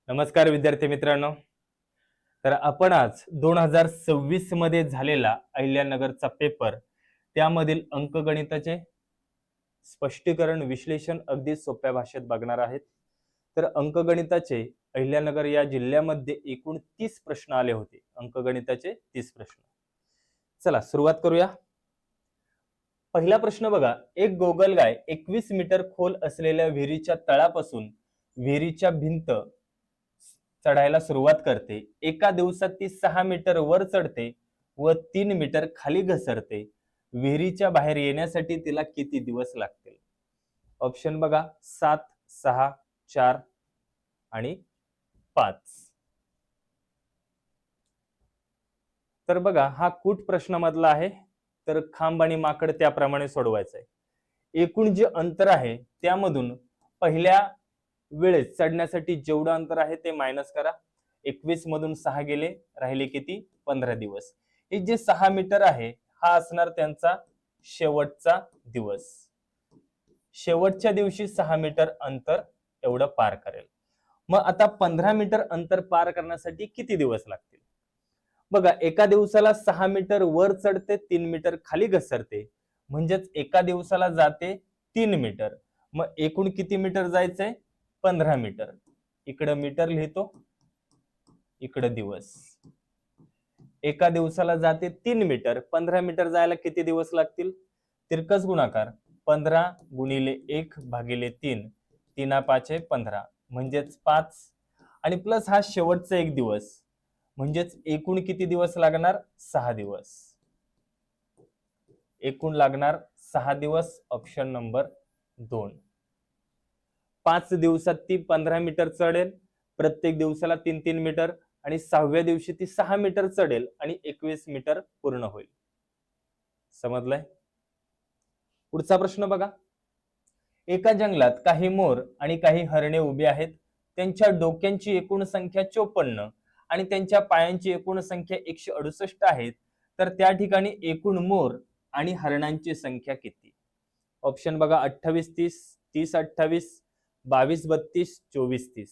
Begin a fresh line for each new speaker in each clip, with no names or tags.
नमस्कार विद्यार्थी मित्रांनो. तर आपण आज 2026 मध्ये झालेला अहिल्यानगरचा पेपर त्यामधील अंकगणिताचे स्पष्टीकरण विश्लेषण अगदी सोप्या भाषेत बघणार आहेत. तर अंकगणिताचे अहिल्यानगर या जिल्ह्यामध्ये एकूण 30 प्रश्न आले होते. अंकगणिताचे 30 प्रश्न. चला सुरुवात करूया. पहिला प्रश्न बघा. एक गोगलगाय 21 मीटर खोल असलेल्या विहिरीच्या तळापासून विहिरीच्या भिंत चढायला सुरुवात करते. एका दिवसात ती 6 मीटर वर चढते व 3 मीटर खाली घसरते. विहिरीच्या बाहेर येण्यासाठी तिला किती दिवस लागतील? ऑप्शन बघा 7, 6, 4 आणि 5. तर बघा हा कूट प्रश्न मधला आहे. तर खांब आणि माकड त्याप्रमाणे सोडवायचं आहे. एकूण जे अंतर आहे त्यामधून पहिल्या वेळेस चढण्यासाठी जेवढं अंतर आहे ते मायनस करा. 21 मधून 6 गेले, राहिले किती? 15 दिवस. हे जे 6 मीटर आहे हा असणार त्यांचा शेवटचा दिवस. शेवटच्या दिवशी 6 मीटर अंतर एवढं पार करेल. मग आता 15 मीटर अंतर पार करण्यासाठी किती दिवस लागतील? बघा एका दिवसाला 6 मीटर वर चढते, 3 मीटर खाली घसरते, म्हणजेच एका दिवसाला जाते 3 मीटर. मग एकूण किती मीटर जायचंय? 15 मीटर. इकडं मीटर लिहितो, इकडं दिवस. एका दिवसाला जाते 3 मीटर, 15 मीटर जायला किती दिवस लागतील? तिरकस गुणाकार 15 गुणिले 1 भागिले 3, 3 5 15, म्हणजेच 5 आणि प्लस हा शेवटचा एक दिवस, म्हणजेच एकूण किती दिवस लागणार? 6 दिवस. एकूण लागणार 6 दिवस. Option number 2. 5 दिवसात ती 15 मीटर चढेल, प्रत्येक दिवसाला 3-3 मीटर आणि 6व्या दिवशी ती 6 मीटर चढेल आणि 21 मीटर पूर्ण होईल. समजलंय? पुढचा प्रश्न बघा. एका जंगलात काही मोर आणि काही हरणे उभी आहेत. त्यांच्या डोक्यांची एकूण संख्या 54 आणि त्यांच्या पायांची एकूण संख्या 168 आहेत. तर त्या ठिकाणी एकूण मोर आणि हरणांची संख्या किती? ऑप्शन बघा 28 30, 30 28, 22 32, 24 30.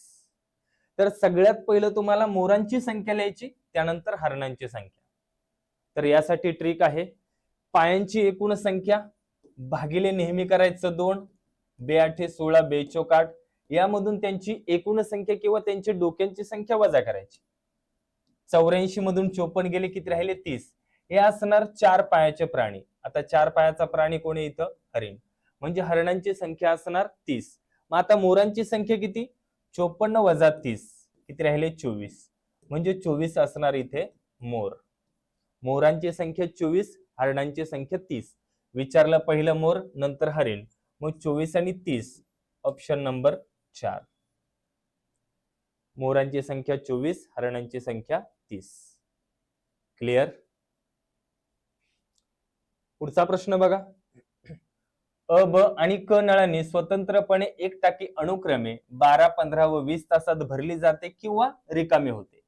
तर सगळ्यात पहिलं तुम्हाला मोरांची संख्या लिहायची, त्यानंतर हरणांची संख्या. तर यासाठी ट्रिक आहे. पायांची एकूण संख्या भागिले नेहमी करायचं 2, 2 8 16, 2 4 8. यामधून त्यांची एकूण संख्या किंवा त्यांची डोक्यांची संख्या वजा करायची. 84 मधून 54 गेले, किती राहिले? 30. हे असणार 4 पायाचे प्राणी. आता 4 पायाचा प्राणी कोणी? इथं हरिण. म्हणजे हरणांची संख्या असणार 30. मग आता मोरांची संख्या किती? 54 वजा 30, किती राहिले? 24. म्हणजे 24 असणार इथे मोर. मोरांची संख्या 24, हरणांची संख्या 30. विचारलं पहिलं मोर, नंतर हरिण. मग 24 आणि 30. Option number 4. मोरांची संख्या 24, हरणांची संख्या 30. क्लिअर? पुढचा प्रश्न बघा. अ, ब आणि क नळांनी स्वतंत्रपणे एक टाकी अनुक्रमे 12, 15 व 20 तासात भरली जाते किंवा रिकामी होते.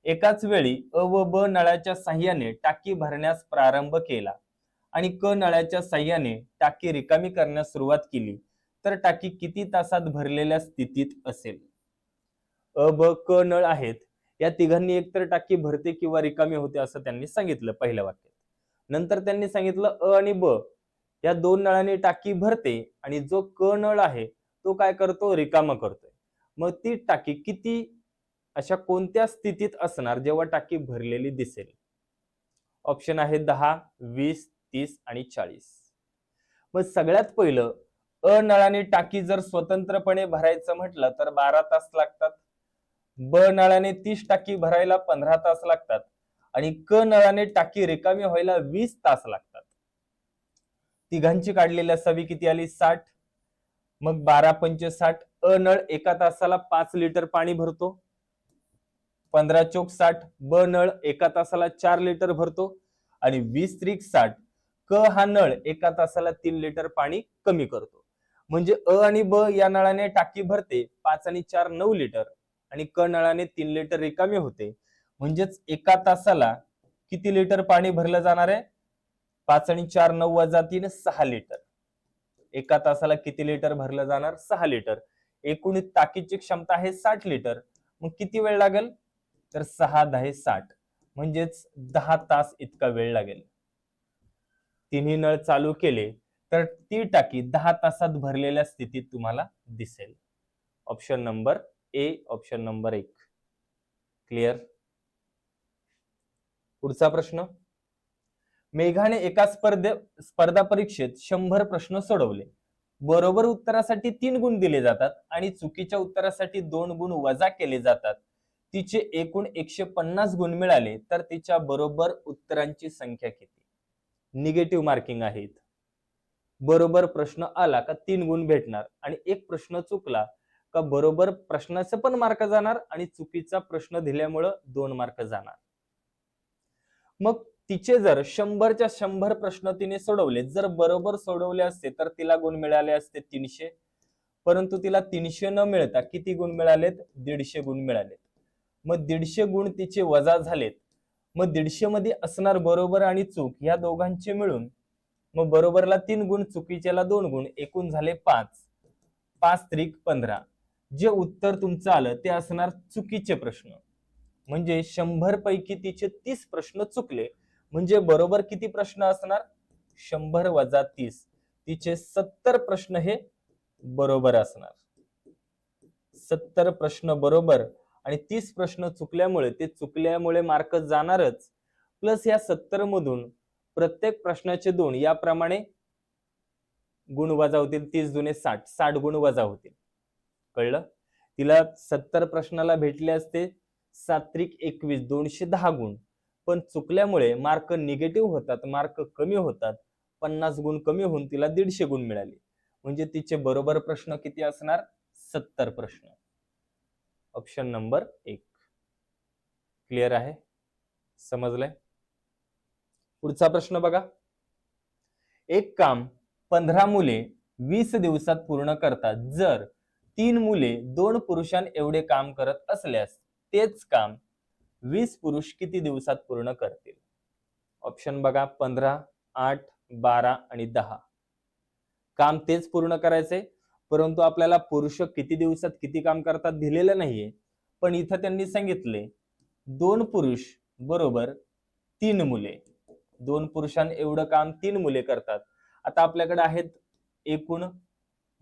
एकाच वेळी अ व ब नळाच्या साह्याने टाकी भरण्यास प्रारंभ केला आणि क नळाच्या साह्याने टाकी रिकामी करण्यास सुरुवात केली तर टाकी किती तासात भरलेल्या स्थितीत असेल? अ, ब, क नळ आहेत. या तिघांनी एकतर टाकी भरते किंवा रिकामी होते असं त्यांनी सांगितलं पहिल्या वाक्यात. नंतर त्यांनी सांगितलं अ आणि ब या दोन नळांनी टाकी भरते आणि जो क नळ आहे तो काय करतो? रिकामा करतोय. मग ती टाकी किती अशा कोणत्या स्थितीत असणार जेव्हा टाकी भरलेली दिसेल? ऑप्शन आहे 10, 20, 30 आणि 40. मग सगळ्यात पहिलं अ नळाने टाकी जर स्वतंत्रपणे भरायचं म्हटलं तर 12 तास लागतात. ब नळाने 30 टाकी भरायला 15 तास लागतात आणि क नळाने टाकी रिकामी व्हायला 20 तास लागतात. तिघांची काढलेल्या सवी किती आली? 60. मग 12 पंचे 60. अ नळ एका तासाला 5 लिटर पाणी भरतो. 15 चोक 60. ब नळ एका तासाला 4 लिटर भरतो आणि 20 त्रिक 60. क हा नळ एका तासाला 3 लिटर पाणी कमी करतो. म्हणजे अ आणि ब या नळाने टाकी भरते 5 आणि 4 9 लिटर आणि क नळाने 3 लिटर रिकामी होते. म्हणजेच एका तासाला किती लिटर पाणी भरलं जाणार आहे? 5 आणि 4 9 वजा 3 6 लिटर. एका तासाला किती लिटर भरलं जाणार? 6 लिटर. एकूण टाकीची क्षमता आहे 60 लिटर. मग किती वेळ लागेल? तर 6×10=60, म्हणजेच 10 तास इतका वेळ लागेल. तिन्ही नळ चालू केले तर ती टाकी 10 तासात भरलेल्या स्थितीत तुम्हाला दिसेल. Option number A, option number 1. Clear? पुढचा प्रश्न. मेघाने एका स्पर्धा परीक्षेत 100 प्रश्न सोडवले. बरोबर उत्तरासाठी 3 गुण दिले जातात आणि चुकीच्या उत्तरासाठी 2 गुण वजा केले जातात. तिचे एकूण 150 गुण मिळाले तर तिच्या बरोबर उत्तरांची संख्या किती? निगेटिव्ह मार्किंग आहे. बरोबर प्रश्न आला का 3 गुण भेटणार आणि एक प्रश्न चुकला का बरोबर प्रश्नाचे पण मार्क जाणार आणि चुकीचा प्रश्न दिल्यामुळे 2 मार्क जाणार. मग तिचे जर 100च्या 100 प्रश्न तिने सोडवले, जर बरोबर सोडवले असते तर तिला गुण मिळाले असते 300, परंतु तिला 300 न मिळता किती गुण मिळालेत? 150 गुण मिळालेत. मग 150 गुण तिचे वजा झालेत. मग 150 मध्ये असणार बरोबर आणि चूक या दोघांचे मिळून मग बरोबरला 3 गुण, चुकीच्याला 2 गुण, एकूण झाले 5. 5×3=15. जे उत्तर तुमचं आलं ते असणार चुकीचे प्रश्न. म्हणजे 100 पैकी तिचे 30 प्रश्न चुकले. म्हणजे बरोबर किती प्रश्न असणार? 100 वजा 30. तिचे 70 प्रश्न हे बरोबर असणार. 70 प्रश्न बरोबर आणि 30 प्रश्न चुकल्यामुळे मार्क जाणारच. प्लस या 70 मधून प्रत्येक प्रश्नाचे 2 याप्रमाणे गुण वजा होतील. 30 दुने 60, 60 गुण वजा होतील. कळलं? तिला 70 प्रश्नाला भेटले असते 7×21 210 गुण, पण चुकल्यामुळे मार्क निगेटिव्ह होतात, मार्क कमी होतात. 50 गुण कमी होऊन तिला 150 गुण मिळाले. म्हणजे तिचे बरोबर प्रश्न किती असणार? 70 प्रश्न. Option number 1. क्लिअर आहे? समजलंय? पुढचा प्रश्न बघा. एक काम 15 मुले 20 दिवसात पूर्ण करतात. जर 3 मुले 2 पुरुषां एवढे काम करत असल्यास तेच काम 20 पुरुष किती दिवसात पूर्ण करतील? ऑप्शन बघा 15, 8, 12 आणि 10. काम तेच पूर्ण करायचंय, परंतु आपल्याला पुरुष किती दिवसात किती काम करतात दिलेलं नाहीये. पण इथं त्यांनी सांगितले 2 पुरुष बरोबर 3 मुले. 2 पुरुषां एवढं काम 3 मुले करतात. आता आपल्याकडे आहेत एकूण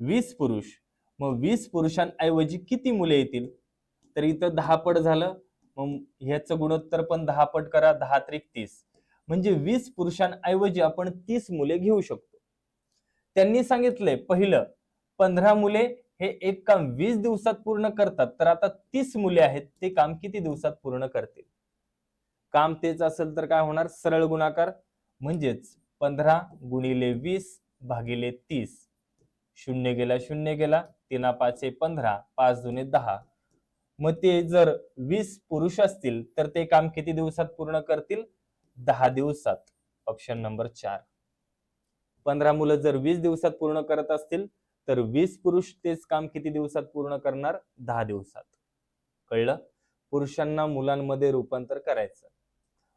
20 पुरुष. मग 20 पुरुषांऐवजी किती मुले येतील? तर इथं 10 पट झालं. मग ह्याचं गुणोत्तर पण 10 पट करा. 10×30. म्हणजे 20 पुरुषांऐवजी आपण 30 मुले घेऊ शकतो. त्यांनी सांगितलंय पहिलं 15 मुले हे एक काम 20 दिवसात पूर्ण करतात. तर आता 30 मुले आहेत, ते काम किती दिवसात पूर्ण करतील? काम तेच असेल तर काय होणार? सरळ गुणाकार. म्हणजेच 15 गुणिले 20 भागिले 30. 0 गेला 0 गेला. 3×5=15. 5 दुने 10. मग ते जर 20 पुरुष असतील तर ते काम किती दिवसात पूर्ण करतील? 10 दिवसात. Option number 4. 15 मुलं जर 20 दिवसात पूर्ण करत असतील तर 20 पुरुष तेच काम किती दिवसात पूर्ण करणार? 10 दिवसात. कळलं? पुरुषांना मुलांमध्ये रूपांतर करायचं.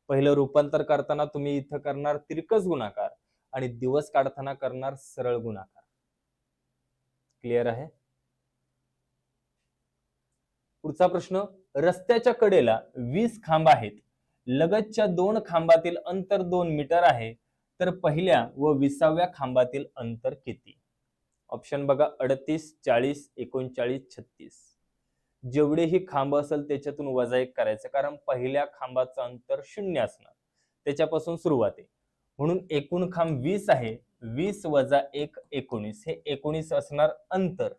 पहिलं रूपांतर करताना तुम्ही इथं करणार तिरकस गुणाकार आणि दिवस काढताना करणार सरळ गुणाकार. क्लिअर आहे? पुढचा प्रश्न. रस्त्याच्या कडेला 20 खांब आहेत. लगतच्या 2 खांबातील अंतर 2 मीटर आहे. तर पहिल्या व 20व्या खांबातील अंतर किती? ऑप्शन बघा 38, 40, 39, 36. जेवढेही खांब असेल त्याच्यातून वजा 1 करायचं, कारण पहिल्या खांबाचं अंतर 0 असणार. त्याच्यापासून सुरुवात आहे. म्हणून एकूण खांब 20 आहे. 20 वजा 1 19. हे 19 असणार अंतर.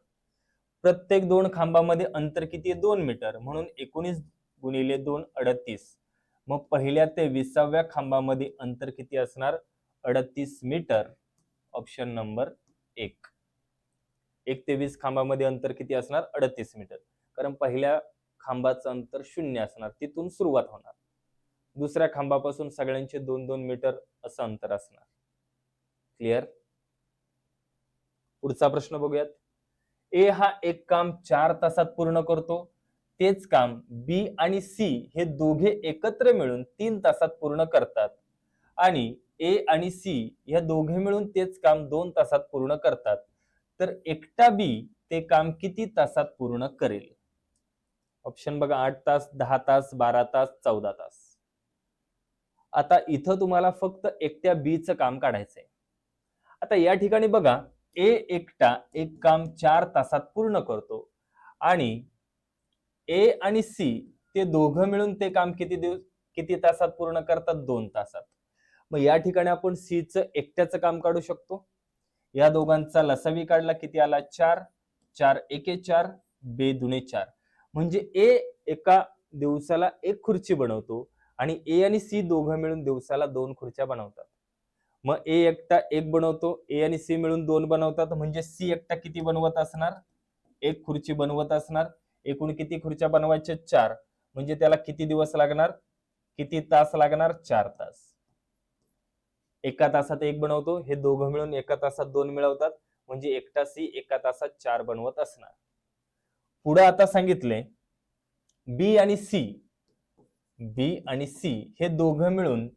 प्रत्येक 2 खांबामध्ये अंतर किती आहे? 2 मीटर. म्हणून 19 गुणिले 2 38. मग पहिल्या ते 20व्या खांबामध्ये अंतर किती असणार? 38 मीटर. Option number 1. 1 ते 20 खांबामध्ये अंतर किती असणार? 38 मीटर. कारण पहिल्या खांबाचं अंतर 0 असणार, तिथून सुरुवात होणार. दुसऱ्या खांबापासून सगळ्यांचे 2-2 मीटर असं अंतर असणार. क्लिअर? पुढचा प्रश्न बघूयात. ए हा एक काम 4 तासात पूर्ण करतो. तेच काम बी आणि सी हे दोघे एकत्र मिळून 3 तासात पूर्ण करतात. आणि ए आणि सी या दोघे मिळून तेच काम 2 तासात पूर्ण करतात. तर एकटा बी ते काम किती तासात पूर्ण करेल? ऑप्शन बघा, 8 तास, 10 तास, 12 तास, 14 तास. आता इथं तुम्हाला फक्त एकट्या बीचं काम काढायचंय. आता या ठिकाणी बघा, ए एकटा एक काम 4 तासात पूर्ण करतो आणि ए आणि सी ते दोघं मिळून ते काम किती तासात पूर्ण करतात? 2 तासात. मग या ठिकाणी आपण सीचं एकट्याचं काम काढू शकतो. या दोघांचा लसावी काढला, किती आला? 4. 4 एके 4, बे दुने 4. म्हणजे ए एका दिवसाला एक खुर्ची बनवतो आणि ए आणि सी दोघं मिळून दिवसाला 2 खुर्च्या बनवतात. मग ए एकटा एक बनवतो, ए आणि सी मिळून 2 बनवतात, म्हणजे सी एकटा किती बनवत असणार? 1 खुर्ची बनवत असणार. एकूण किती खुर्च्या बनवायच्या? 4. म्हणजे त्याला किती दिवस लागणार? किती तास लागणार? 4 तास. एका तासात 1 बनवतो, हे दोघं मिळून एका तासात 2 मिळवतात, म्हणजे एकटा सी एका तासात 4 बनवत असणार. पुढे आता सांगितले बी आणि सी हे दोघं मिळून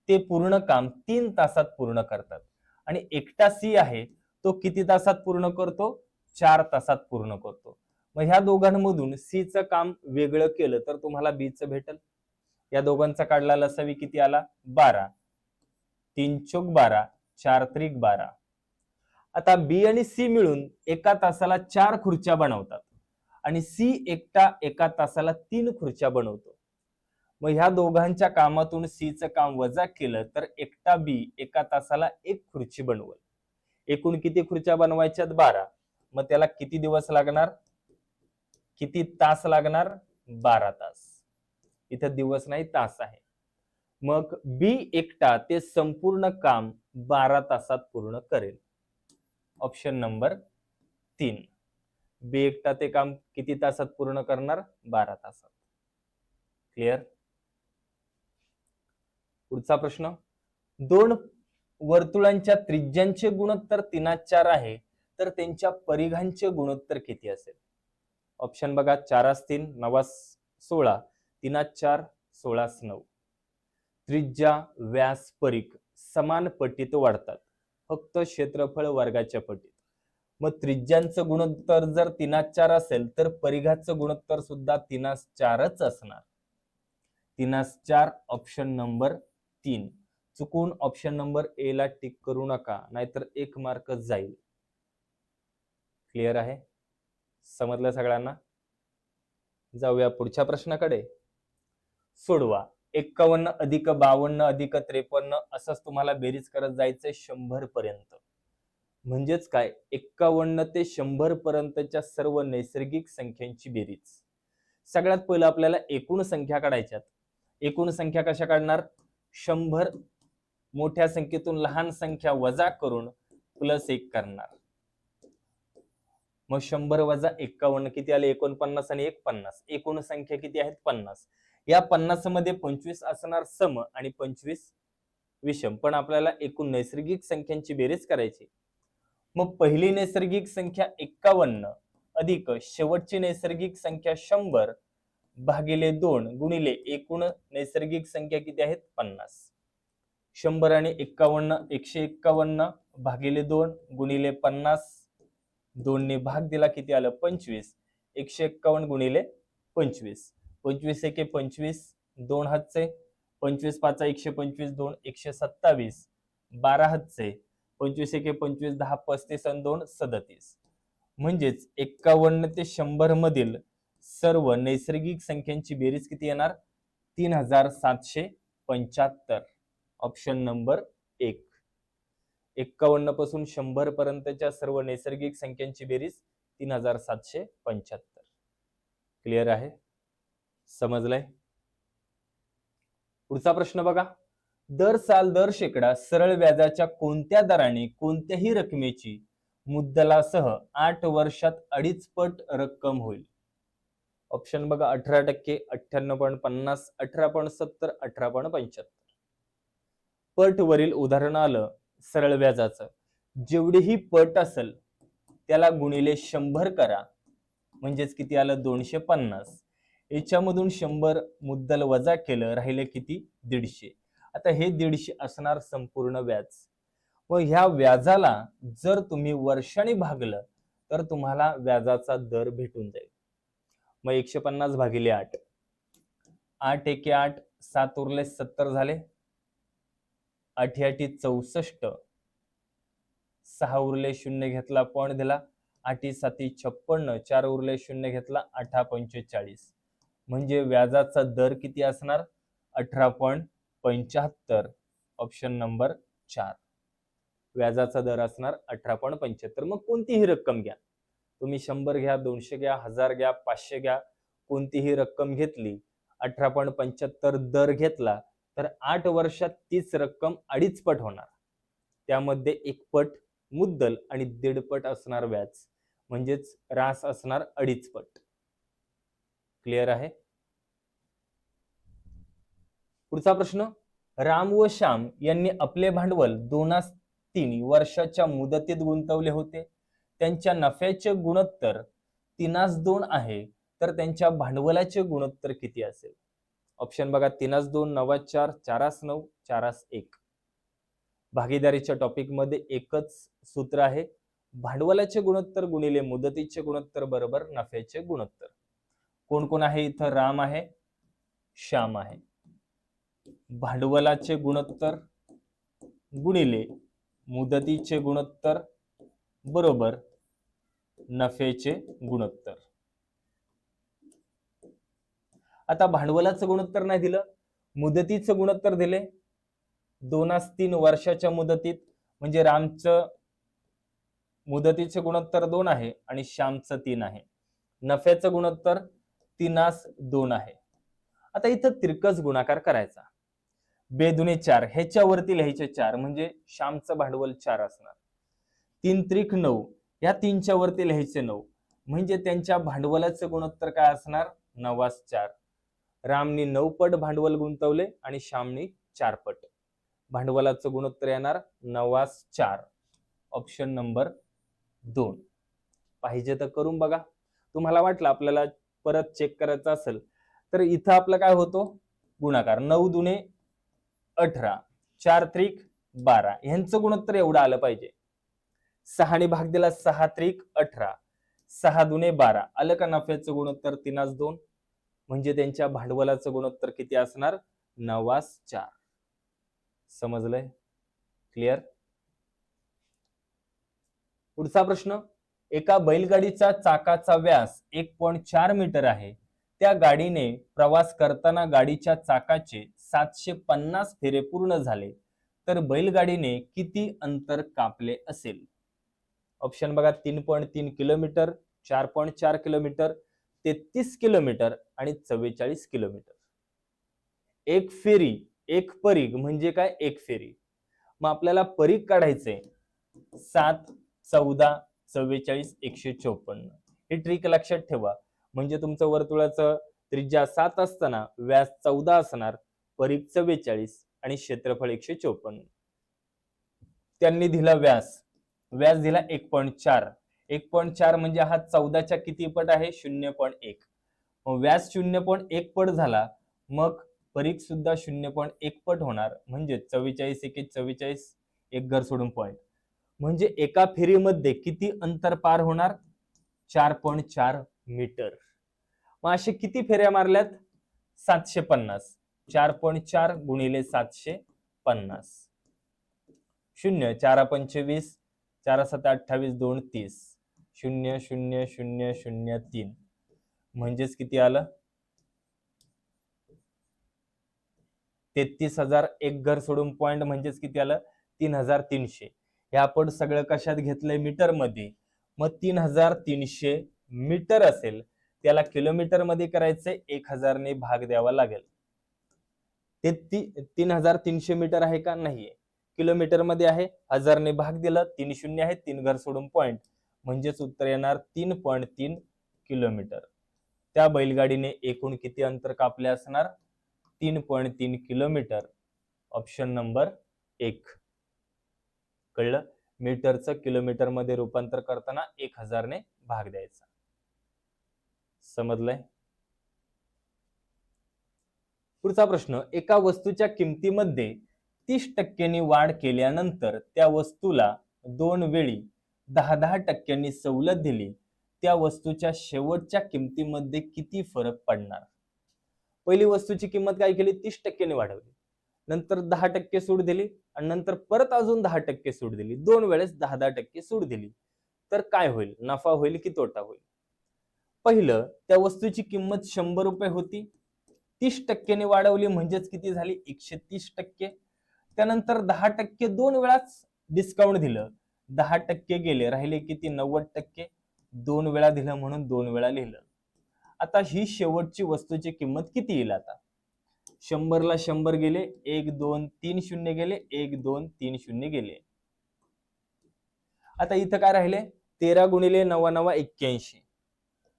ते पूर्ण काम 3 तासात पूर्ण करतात आणि एकटा सी आहे तो किती तासात पूर्ण करतो? 4 तासात पूर्ण करतो. मग ह्या दोघांमधून सी चं काम वेगळं केलं तर तुम्हाला बी चं भेटेल. या दोघांचा काढला लसावी किती आला? 12. 3 चौक 12, 4 त्रिक 12. आता बी आणि सी मिळून एका तासाला 4 खुर्च्या बनवतात आणि सी एकटा एका तासाला 3 खुर्च्या बनवतो. मग ह्या दोघांच्या कामातून सी चं काम वजा केलं तर एकटा बी एका तासाला 1 खुर्ची बनवल. एकूण किती खुर्च्या बनवायच्यात? 12. मग त्याला किती दिवस लागणार? किती तास लागणार? 12 तास. इथं दिवस नाही, तास आहे. मग बी एकटा ते संपूर्ण काम 12 तासात पूर्ण करेल. Option number 3. बी एकटा ते काम किती तासात पूर्ण करणार? 12 तासात. क्लिअर? पुढचा प्रश्न, 2 वर्तुळांच्या त्रिज्यांचे गुणोत्तर 3:4 आहे तर त्यांच्या परिघांचे गुणोत्तर किती असेल? ऑप्शन बघा, 4:3, 9:16, 3:4, 16:9. त्रिज्या, व्यास, परिघ समान पटीत वाढतात, फक्त क्षेत्रफळ वर्गाच्या पटीत. मग त्रिज्यांचं गुणोत्तर जर 3:4 असेल तर परिघाचं गुणोत्तर सुद्धा 3:4च असणार. 3:4 ऑप्शन नंबर 3. चुकून ऑप्शन नंबर ए ला टिक करू नका, नाहीतर 1 मार्क जाईल. क्लिअर आहे? समजलं सगळ्यांना? जाऊया पुढच्या प्रश्नाकडे. सोडवा. 51 अधिक 52 अधिक 53 असंच तुम्हाला बेरीज करत जायचंय 100 पर्यंत. म्हणजेच काय? 51 ते 100 पर्यंतच्या सर्व नैसर्गिक संख्यांची बेरीज. सगळ्यात पहिलं आपल्याला एकूण संख्या काढायच्यात. एकूण संख्या कशा काढणार? 100 मोठ्या संख्येतून लहान संख्या वजा करून +1 करणार. मग 100 वजा 51 किती आले? 49 आणि 1 50. एकूण संख्या किती आहेत? 50. या 50 मध्ये 25 असणार सम आणि 25 विषम, पण आपल्याला एकूण नैसर्गिक संख्यांची बेरीज करायची. मग पहिली नैसर्गिक संख्या 51 अधिक शेवटची नैसर्गिक संख्या 100 भागिले 2 गुणिले एकूण नैसर्गिक संख्या किती आहेत? 50. 100 आणि 51 151 भागिले 2 गुणिले 50. 2 ने भाग दिला, किती आलं? 25. 151 गुणिले 25. 25 एके 25, 2 हातचे, 25 पाचा 125, 2 127, 12 हातचे, 25 एके 25, 10 35 आणि 2 37. म्हणजेच 51 ते 100 मधील सर्व नैसर्गिक संख्यांची बेरीज किती येणार? 3775. Option number 1. 51 पासून 100 पर्यंतच्या सर्व नैसर्गिक संख्यांची बेरीज 3775. क्लिअर आहे? समजलंय? पुढचा प्रश्न बघा. दर साल दर शेकडा सरळ व्याजाच्या कोणत्या दराने कोणत्याही रकमेची मुद्दलासह 8 वर्षात 2.5 पट रक्कम होईल? ऑप्शन बघा, 18%, 98.50, 18.70, 18.75. पट वरील उदाहरण आलं सरळ व्याजाचं. जेवढीही पट असेल त्याला गुणिले 100 करा, म्हणजेच किती आलं? 250. याच्यामधून 100 मुद्दल वजा केलं, राहिले किती? 150. आता हे 150 असणार संपूर्ण व्याज. व ह्या व्याजाला जर तुम्ही वर्षांनी भागलं तर तुम्हाला व्याजाचा दर भेटून जाईल. मग 150 भागिले 8, 8 एके 8, 7 उरले 70 झाले, 8 8 64, 6 उरले 0 घेतला पॉईंट दिला, 8 7 56, 4 उरले 0 घेतला, 8 45. म्हणजे व्याजाचा दर किती असणार? 18.75. ऑप्शन नंबर 4 व्याजाचा दर असणार 18.75. मग कोणतीही रक्कम घ्या, तुम्ही 100 घ्या, 200 घ्या, 1000 घ्या, 500 घ्या, कोणतीही रक्कम घेतली, 18.75 दर घेतला तर 8 वर्षात तीच रक्कम 2.5 पट होणार. त्यामध्ये 1 पट मुद्दल आणि 1.5 पट असणार व्याज, म्हणजेच रास असणार 2.5 पट. क्लिअर आहे? पुढचा प्रश्न, राम व श्याम यांनी आपले भांडवल 2-3 वर्षाच्या मुदतीत गुंतवले होते. त्यांच्या नफ्याचे गुणोत्तर 3:2 आहे, तर त्यांच्या भांडवलाचे गुणोत्तर किती असेल? ऑप्शन बघा, 3:2, 9:4, 4:9, 4:1. भागीदारीच्या टॉपिक मध्ये एकच सूत्र आहे, भांडवलाचे गुणोत्तर गुणिले मुदतीचे गुणोत्तर बरोबर नफ्याचे गुणोत्तर. कोण कोण आहे इथं? राम आहे, श्याम आहे. भांडवलाचे गुणोत्तर गुणिले मुदतीचे गुणोत्तर बरोबर नफ्याचे गुणोत्तर. आता भांडवलाचं गुणोत्तर नाही दिलं, मुदतीचं गुणोत्तर दिले. 2-3 वर्षाच्या मुदतीत, म्हणजे रामचं मुदतीचे गुणोत्तर 2 आहे आणि श्यामचं 3 आहे. नफ्याचं गुणोत्तर 3:2 आहे. आता इथं तिरकस गुणाकार करायचा. 2 4 ह्याच्यावरती लिहायचे 4, म्हणजे श्यामचं भांडवल 4 असणार. 3 त्रिक 9, या 3च्या वरती लिहायचे 9, म्हणजे त्यांच्या भांडवलाचं गुणोत्तर काय असणार? 9:4. रामनी 9 पट भांडवल गुंतवले आणि श्यामनी 4 पट. भांडवलाचं गुणोत्तर येणार 9:4. Option number 2. पाहिजे तर करून बघा. तुम्हाला वाटलं आपल्याला परत चेक करायचं असेल तर इथं आपलं काय होतो? गुणाकार. 9 दुने 18, 4 त्रिक 12, ह्यांचं गुणोत्तर एवढं आलं पाहिजे. 6 ने भाग दिला, 6 त्रिक 18, 6 दुने 12, आलं का नफ्याचं गुणोत्तर 3:2. म्हणजे त्यांच्या भांडवलाचं गुणोत्तर किती असणार? 9:4. समजलंय? क्लिअर? पुढचा प्रश्न, एका बैलगाडीचा चाकाचा व्यास 1.4 मीटर आहे. त्या गाडीने प्रवास करताना गाडीच्या चाकाचे 750 फेरे पूर्ण झाले, तर बैलगाडीने किती अंतर कापले असेल? ऑप्शन बघा, 3.3 किलोमीटर, 4.4 किलोमीटर, 33 किलोमीटर आणि 44 किलोमीटर. एक फेरी, एक परीघ म्हणजे काय? एक फेरी. मग आपल्याला परीघ काढायचे 7, 14, 44, 154. हे ट्रिक लक्षात ठेवा. म्हणजे तुमचं वर्तुळाचं त्रिज्या 7 असताना व्यास 14 असणार, परीघ 44 आणि क्षेत्रफळ 154. त्यांनी दिला व्यास दिला 1.4. 1.4 म्हणजे हा 14च्या किती पट आहे? 0.1. मग व्यास 0.1 पट झाला, मग परीघ सुद्धा 0.1 पट होणार, म्हणजे 44 एके 44, एक घर सोडून पॉइंट. म्हणजे एका फेरीमध्ये किती अंतर पार होणार? 4.4 मीटर. मग असे किती फेऱ्या मारल्यात? 750. 4.4 गुणिले 750. 0, 4 25, 4 7 28, 2 30, 0 0 0 0 3. म्हणजेच किती आलं? 33,000. एक घर सोडून पॉइंट म्हणजेच किती आलं? 3,300. हे आपण सगळं कशात घेतलंय? मीटर मध्ये. मग 3,300 मीटर असेल, त्याला किलोमीटर मध्ये करायचंय, 1,000 ने भाग द्यावा लागेल. ते 3,300 मीटर आहे का? नाहीये, किलोमीटर मध्ये आहे. 1000 ने भाग दिलं, 3 शून्य आहे, 3 घर सोडून पॉइंट, म्हणजेच उत्तर येणार 3.3 किलोमीटर. त्या बैलगाडीने एकूण किती अंतर कापले असणार? 3.3 किलोमीटर. Option number 1. कळलं? मीटरचं किलोमीटर मध्ये रूपांतर करताना 1,000 ने भाग द्यायचा. समजलंय? पुढचा प्रश्न, एका वस्तूच्या किमतीमध्ये 30% वाढ केल्यानंतर त्या वस्तूला 2 वेळी 10-10% सवलत दिली, त्या वस्तूच्या शेवटच्या किमतीमध्ये किती फरक पडणार? पहिली वस्तूची किंमत काय केली? 30% ने वाढवली, नंतर 10% सूट दिली आणि नंतर परत अजून 10% सूट दिली. 2 वेळेस 10% सूट दिली. तर काय होईल? नफा होईल की तोटा होईल? पहिलं, त्या वस्तूची किंमत 100 रुपये होती, 30% ने वाढवली म्हणजेच किती झाली? 130%. त्यानंतर 10% 2 वेळाच डिस्काउंट दिलं, 10% गेले, राहिले किती? 90%. 2 वेळा दिलं म्हणून 2 वेळा लिहिलं. आता ही शेवटची वस्तूची किंमत किती येईल? आता 100 ला 100 गेले, 1 2 3 शून्य गेले, 1 2 3 शून्य गेले. आता इथं काय राहिले? 13 गुणिले 9 9 81.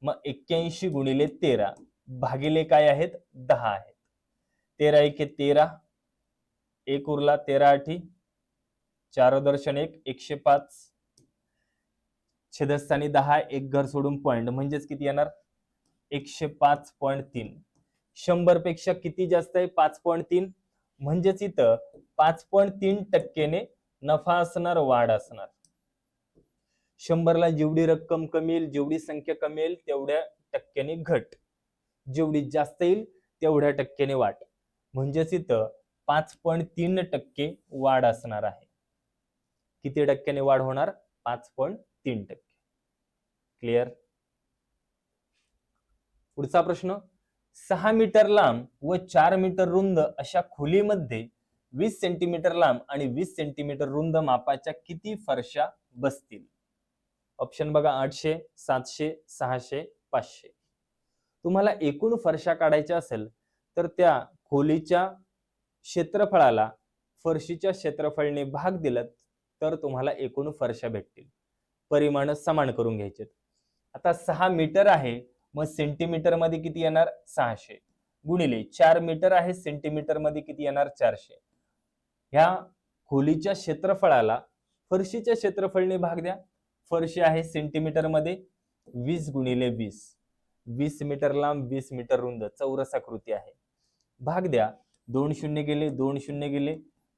मग 81 गुणिले 13 भागिले काय आहेत? 10 आहेत. 13 1 13, 1 उरला, 13 8 4 दर्शन 1 105, छेदस्थानी 10, एक घर सोडून पॉइंट म्हणजेच किती येणार? 105.3. 100 पेक्षा किती जास्त आहे? 5.3. म्हणजेच इथं 5.3% ने नफा असणार, वाढ असणार. 100 ला जेवढी रक्कम कमी येईल, जेवढी संख्या कमी येईल तेवढ्या टक्क्याने घट, जेवढी जास्त येईल तेवढ्या टक्क्याने वाढ. म्हणजेच इथं 5.3% वाढ असणार आहे. किती टक्क्याने वाढ होणार? 5.3%. क्लिअर? पुढचा प्रश्न, 6 मीटर लांब व 4 मीटर रुंद अशा खोलीमध्ये 20 सेंटीमीटर लांब आणि 20 सेंटीमीटर रुंद मापाच्या किती फरशा बसतील? ऑप्शन बघा, 800, 700, 600, 500. तुम्हाला एकूण फरशा काढायच्या असेल तर त्या खोलीच्या क्षेत्रफळाला फरशीच्या क्षेत्रफळाने भाग दिला तर तुम्हाला एकूण फरशा भेटतील. परिमाण समान करून घ्यायचे. आता 6 मीटर आहे, मग सेंटीमीटर मध्ये किती येणार? 600 गुणिले 4 मीटर आहे, सेंटीमीटर मध्ये किती येणार? 400. ह्या खोलीच्या क्षेत्रफळाला फरशीच्या क्षेत्रफळाने भाग द्या. फरशी आहे सेंटीमीटर मध्ये 20 गुणिले 20, 20 मीटर लांब 20 मीटर रुंद, चौरस आकृती आहे. भाग द्या. 2 शून्य गेले, 2 शून्य गेले,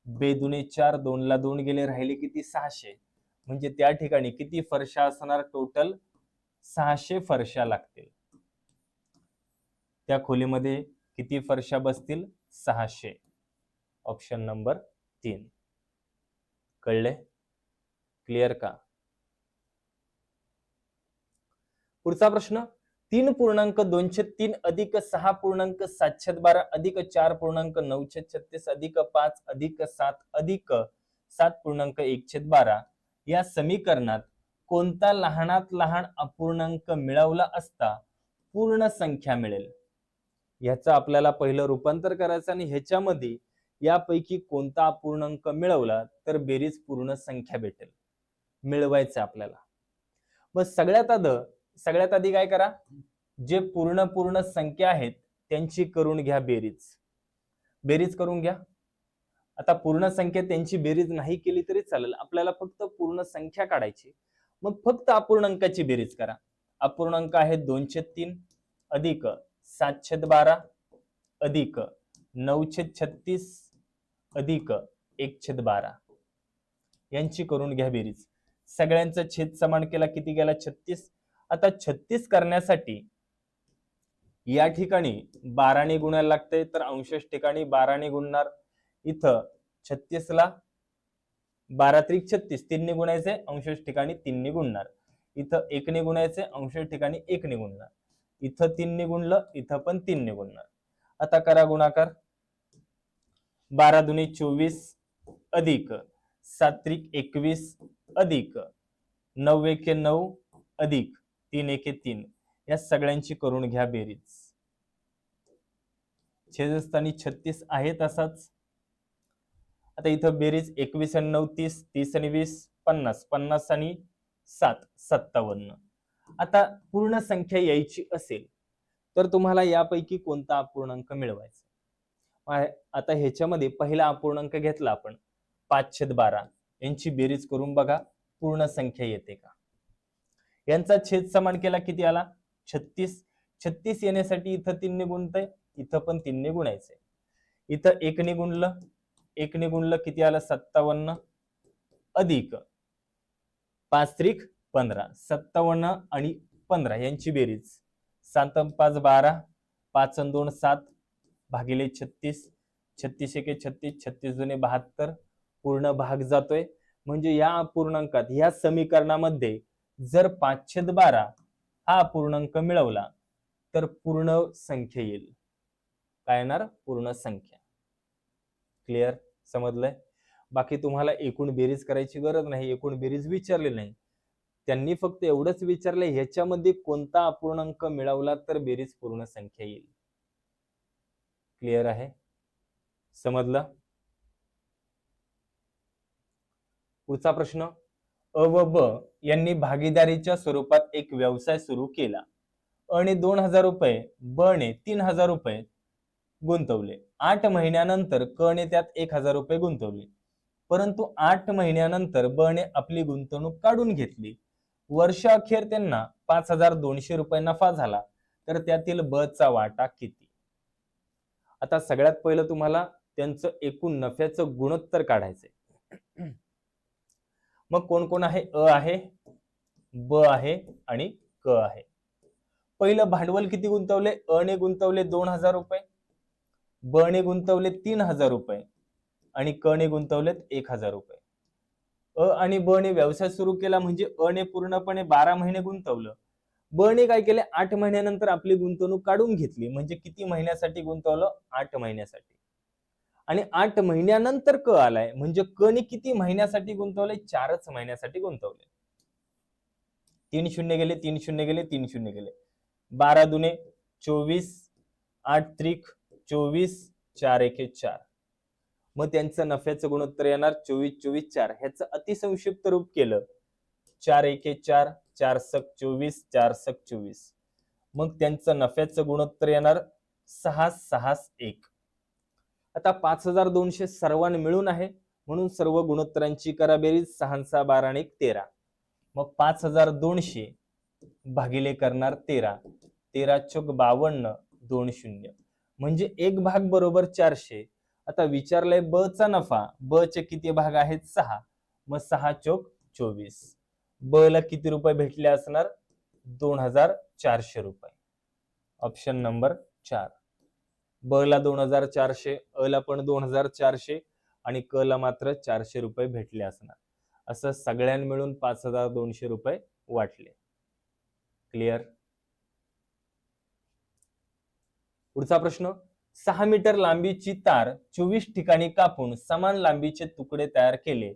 2 दुने 4, 2 ला 2 गेले, राहिले किती? 600. म्हणजे त्या ठिकाणी किती फरशा असणार? टोटल 600 फरशा लागतील. त्या खोलीमध्ये किती फरशा बसतील? 600. Option number 3. कळले? क्लिअर का? पुढचा प्रश्न, 3.203 अधिक 6.712 अधिक 4.936 अधिक 5 अधिक 7 अधिक 7.112 या समीकरणात कोणता लहानात लहान अपूर्णांक मिळवला असता पूर्ण संख्या मिळेल? ह्याचं आपल्याला पहिलं रूपांतर करायचं आणि ह्याच्यामध्ये यापैकी कोणता अपूर्णांक मिळवला तर बेरीज पूर्ण संख्या भेटेल, मिळवायचं आपल्याला. मग सगळ्यात आधी काय करा? जे पूर्ण संख्या आहेत त्यांची करून घ्या बेरीज करून घ्या. आता पूर्ण संख्या त्यांची बेरीज नाही केली तरी चालेल, आपल्याला फक्त पूर्ण संख्या काढायची. मग फक्त अपूर्णांकाची बेरीज करा. अपूर्णांक आहे 203 अधिक 712 अधिक 936 अधिक 1/12 यांची करून घ्या बेरीज. सगळ्यांचा छेद समान केला, किती गेला? 36. आता 36 करण्यासाठी या ठिकाणी 12 ने गुणायला लागतंय, तर अंशश ठिकाणी 12 ने गुणणार. इथं 36 ला 12 त्रिक 36, 3 ने गुणायचे, अंशश ठिकाणी 3 ने गुणणार. इथं 1 ने गुणायचे, अंशश ठिकाणी 1 ने गुणणार. इथं 3 ने गुणलं, इथं पण 3 ने गुणणार. आता करा गुणाकार. 12 दुने 24 अधिक 7 त्रिक 21 अधिक 9 एके 9 अधिक 3 एके 3 या सगळ्यांची करून घ्या बेरीज. छेदस्थानी 36 आहे तसाच. आता इथं बेरीज 21 आणि 9 30, 30 आणि 20 50, 50 आणि 7 57. आता पूर्ण संख्या यायची असेल तर तुम्हाला यापैकी कोणता अपूर्णांक मिळवायचा? आता ह्याच्यामध्ये पहिला अपूर्णांक घेतला आपण 5/12, यांची बेरीज करून बघा पूर्ण संख्या येते का. यांचा छेद समान केला, किती आला? 36. 36 येण्यासाठी इथं 3 ने गुणतंय, इथं पण 3 ने गुणायचंय. इथं 1 ने गुणलं, 1 ने गुणलं किती आलं? 57 अधिक 5 त्रिक 15, 57 आणि 15 यांची बेरीज 7 आणि 5 12, 5 आणि 2 7 भागिले 36, 36 एके 36, 36 दुने 72, पूर्ण भाग जातोय. म्हणजे या अपूर्णांकात या समीकरणामध्ये जर 5/12 हा अपूर्णांक मिळवला तर पूर्ण संख्या येईल. काय येणार? पूर्ण संख्या. क्लिअर? समजलंय? बाकी तुम्हाला एकूण बेरीज करायची गरज नाही, एकूण बेरीज विचारली नाही. त्यांनी फक्त एवढंच विचारलंय ह्याच्यामध्ये कोणता अपूर्णांक मिळवला तर बेरीज पूर्ण संख्या येईल. क्लिअर आहे? समजलं? पुढचा प्रश्न, अ व ब यांनी भागीदारीच्या स्वरूपात एक व्यवसाय सुरू केला. अ ने 2000 रुपये, ब ने 3000 रुपये गुंतवले. 8 महिन्यानंतर क ने त्यात 1000 रुपये गुंतवले. परंतु 8 महिन्यानंतर ब ने आपली गुंतवणूक काढून घेतली. वर्षाअखेर त्यांना 5200 रुपये नफा झाला, तर त्यातील ब चा वाटा किती? आता सगळ्यात पहिलं तुम्हाला त्यांचं एकूण नफ्याचं गुणोत्तर काढायचंय. मग कोण कोण आहे? अ आहे, ब आहे आणि क आहे. पहिलं भांडवल किती गुंतवले? अ ने गुंतवले 2000 रुपये, ब ने गुंतवले 3000 रुपये आणि क ने गुंतवलेत 1000 रुपये. अ आणि ब ने व्यवसाय सुरू केला म्हणजे अ ने पूर्णपणे 12 महिने गुंतवलं. ब ने काय केले? 8 महिन्यानंतर आपली गुंतवणूक काढून घेतली. म्हणजे किती महिन्यासाठी गुंतवलं? 8 महिन्यासाठी. आणि 8 महिन्यानंतर क आलाय म्हणजे क ने किती महिन्यासाठी गुंतवले? 4च महिन्यासाठी गुंतवले. 3 शून्य गेले, 3 शून्य गेले, 3 शून्य गेले. 12 दुने 24, 8 त्रिक 24, 4 एके 4. मग त्यांचं नफ्याचं गुणोत्तर येणार 24 24 4. ह्याचं अतिसंक्षिप्त रूप केलं 4 एके 4, 4 सक 24, 4 सक 24. मग त्यांचं नफ्याचं गुणोत्तर येणार 6 6 1. आता 5200 सर्वांना मिळून आहे म्हणून सर्व गुणोत्तरांची करा बेरीज. 6 6 12 आणि 13. मग 5200 भागिले करणार 13, 13 चोक 52, 2 शून्य म्हणजे एक भाग बरोबर 400. आता विचारलंय ब चा नफा, ब चे किती भाग आहेत? 6. मग 6 चोक 24. ब ला किती रुपये भेटले असणार? 2400 रुपये. Option number 4. ब ला 2400, अ ला पण 2400 आणि क ला मात्र 400 रुपये भेटले असणार. असं सगळ्यांना मिळून 5200 रुपये वाटले. क्लिअर? पुढचा प्रश्न, 6 मीटर लांबीची तार 24 ठिकाणी कापून समान लांबीचे तुकडे तयार केले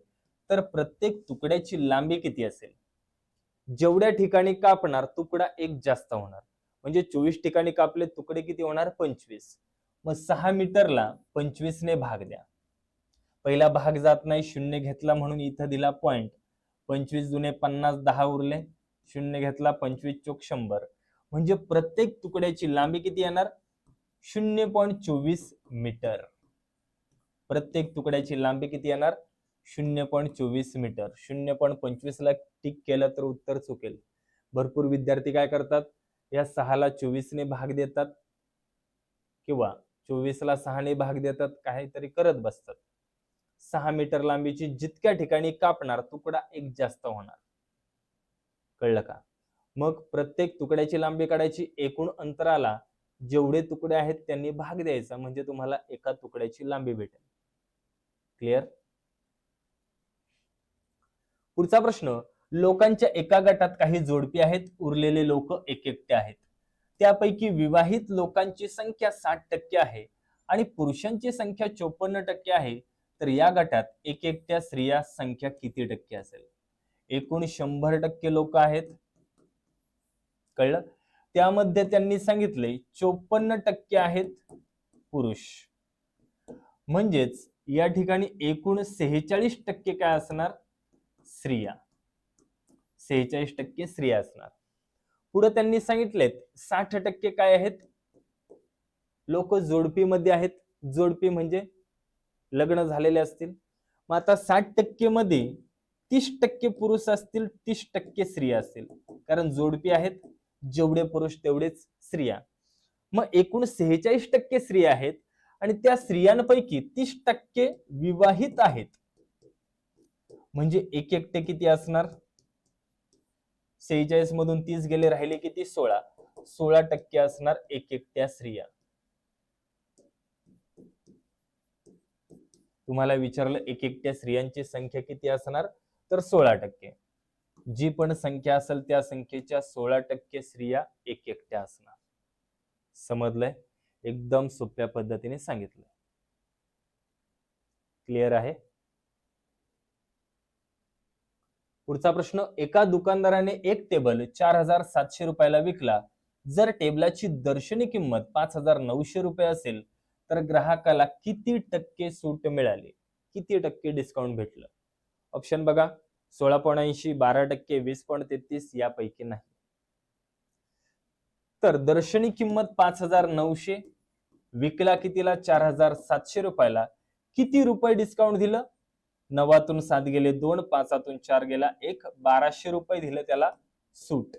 तर प्रत्येक तुकड्याची लांबी किती असेल? जेवढ्या ठिकाणी कापणार तुकडा एक जास्त होणार. म्हणजे 24 ठिकाणी कापले तुकडे किती होणार? 25. मग 6 मीटरला 25 ने भाग द्या. पहिला भाग जात नाही, शून्य घेतला म्हणून इथं दिला पॉइंट. 25 दुने 50, 10 उरले, शून्य घेतला, 25 चोक 100. म्हणजे प्रत्येक तुकड्याची लांबी किती येणार? 0.24 मीटर. प्रत्येक तुकड्याची लांबी किती येणार? 0.24 मीटर. 0.25 ला टिक केलं तर उत्तर चुकेल. भरपूर विद्यार्थी काय करतात? या 6 ला 24 ने भाग देतात किंवा 24 ला 6 ने भाग देतात, काहीतरी करत बसतात. 6 मीटर लांबीची जितक्या ठिकाणी कापणार तुकडा एक जास्त होणार. कळलं का? मग प्रत्येक तुकड्याची लांबी काढायची. एकूण अंतराला जेवढे तुकडे आहेत त्यांनी भाग द्यायचा म्हणजे तुम्हाला एका तुकड्याची लांबी भेटेल. क्लिअर? पुढचा प्रश्न, लोकांच्या एका गटात काही जोडपी आहेत, उरलेले लोक एकटे आहेत. त्यापैकी विवाहित लोकांची संख्या 60% आहे आणि पुरुषांची संख्या 54% आहे. तर या गटात एकट्या स्त्रिया संख्या किती टक्के असेल? एकूण 100% लोक आहेत. कळलं? त्यामध्ये त्यांनी सांगितले 54% आहेत पुरुष. म्हणजेच या ठिकाणी एकूण 46% काय असणार? स्त्रिया. 46% स्त्रिया असणार. पुढे त्यांनी सांगितलेत 60% काय आहेत? लोक जोडपीमध्ये आहेत. जोडपी म्हणजे लग्न झालेले असतील. मग आता 60% मध्ये 30% पुरुष असतील, 30% स्त्रिया असतील. कारण जोडपी आहेत, जेवढे पुरुष तेवढेच स्त्रिया. मग एकूण 46% स्त्रिया आहेत आणि त्या स्त्रियांपैकी 30% विवाहित आहेत. म्हणजे एकटे किती असणार? 46 मधून 30 गेले, राहिले किती 16. 16% असणार एकट्या स्त्रिया. तुम्हाला विचारलं एकट्या स्त्रियांची संख्या किती असणार, तर 16%. जी पण संख्या असेल त्या संख्येच्या 16% स्त्रिया एकट्या असणार. समजलंय? एकदम सोप्या पद्धतीने सांगितलं. क्लिअर आहे? पुढचा प्रश्न, एका दुकानदाराने एक टेबल 4700 रुपयाला विकला. जर टेबलाची दर्शनी किंमत 5900 रुपये असेल तर ग्राहकाला किती टक्के सूट मिळाली, किती टक्के डिस्काउंट भेटलं? ऑप्शन बघा, 16.80, 12%, 20.33, यापैकी नाही. तर दर्शनी किंमत 5900, विकला कितीला, 4700 रुपयाला. किती रुपये डिस्काउंट दिलं? 9तून 7 गेले 2, 5तून 4 गेला 1, 1200 रुपये दिले त्याला सूट.